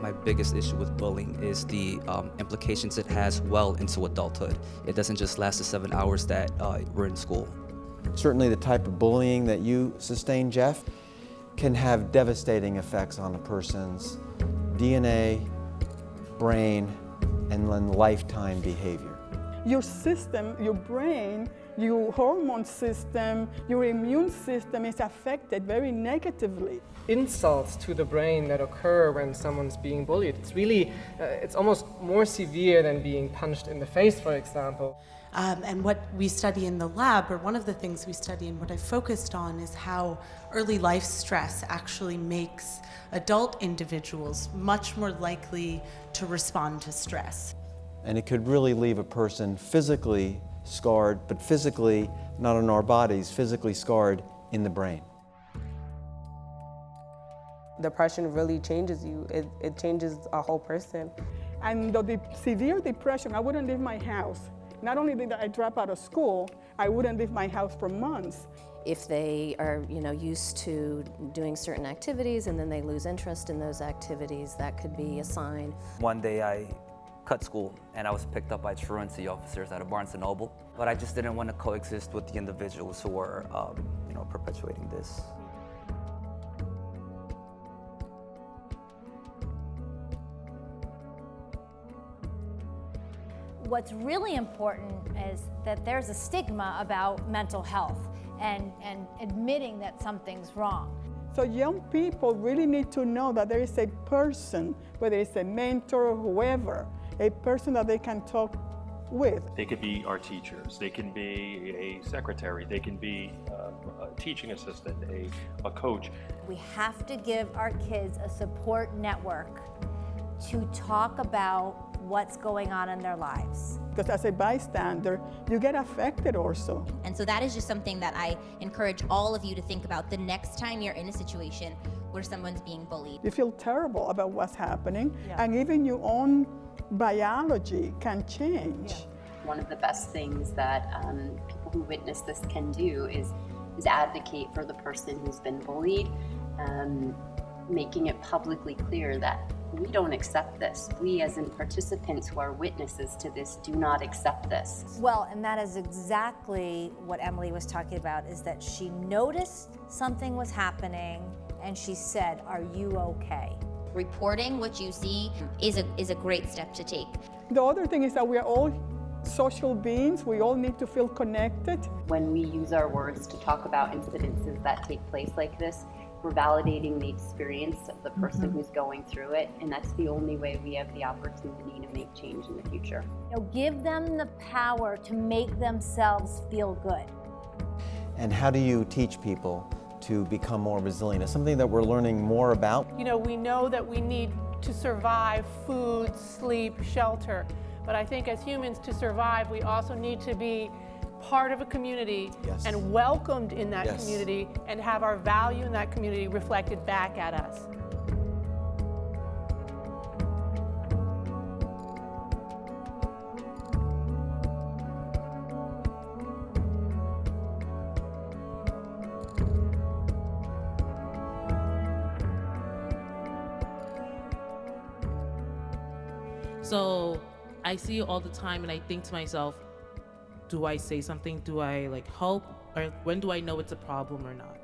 My biggest issue with bullying is the implications it has well into adulthood. It doesn't just last the 7 hours that we're in school. Certainly the type of bullying that you sustain, Jeff, can have devastating effects on a person's DNA, brain, and then lifetime behavior. Your system, your brain, your hormone system, your immune system is affected very negatively. Insults to the brain that occur when someone's being bullied. It's really, it's almost more severe than being punched in the face, for example. And what we study in the lab, or one of the things we study and what I focused on, is how early life stress actually makes adult individuals much more likely to respond to stress. And it could really leave a person physically scarred, but physically, not in our bodies, physically scarred in the brain. Depression really changes you. It changes a whole person. And the severe depression, I wouldn't leave my house. Not only did I drop out of school, I wouldn't leave my house for months. If they are, used to doing certain activities and then they lose interest in those activities, that could be a sign. One day I cut school and I was picked up by truancy officers at a Barnes & Noble, but I just didn't want to coexist with the individuals who were, perpetuating this. What's really important is that there's a stigma about mental health and admitting that something's wrong. So young people really need to know that there is a person, whether it's a mentor or whoever, a person that they can talk with. They could be our teachers, they can be a secretary, they can be a teaching assistant, a coach. We have to give our kids a support network to talk about what's going on in their lives. Because as a bystander, you get affected also. And so that is just something that I encourage all of you to think about the next time you're in a situation where someone's being bullied. You feel terrible about what's happening, and even your own biology can change. One of the best things that people who witness this can do is advocate for the person who's been bullied, making it publicly clear that we don't accept this. We, as in participants who are witnesses to this, do not accept this. Well, and that is exactly what Emily was talking about, is that she noticed something was happening and she said, "Are you okay?" Reporting what you see is a great step to take. The other thing is that we are all social beings. We all need to feel connected. When we use our words to talk about incidences that take place like this, we're validating the experience of the person who's going through it, and that's the only way we have the opportunity to make change in the future. Give them the power to make themselves feel good. And how do you teach people to become more resilient? It's something that we're learning more about. We know that we need to survive food, sleep, shelter. But I think as humans, to survive, we also need to be part of a community and welcomed in that community and have our value in that community reflected back at us. So I see it all the time and I think to myself, do I say something? Do I help? Or when do I know it's a problem or not?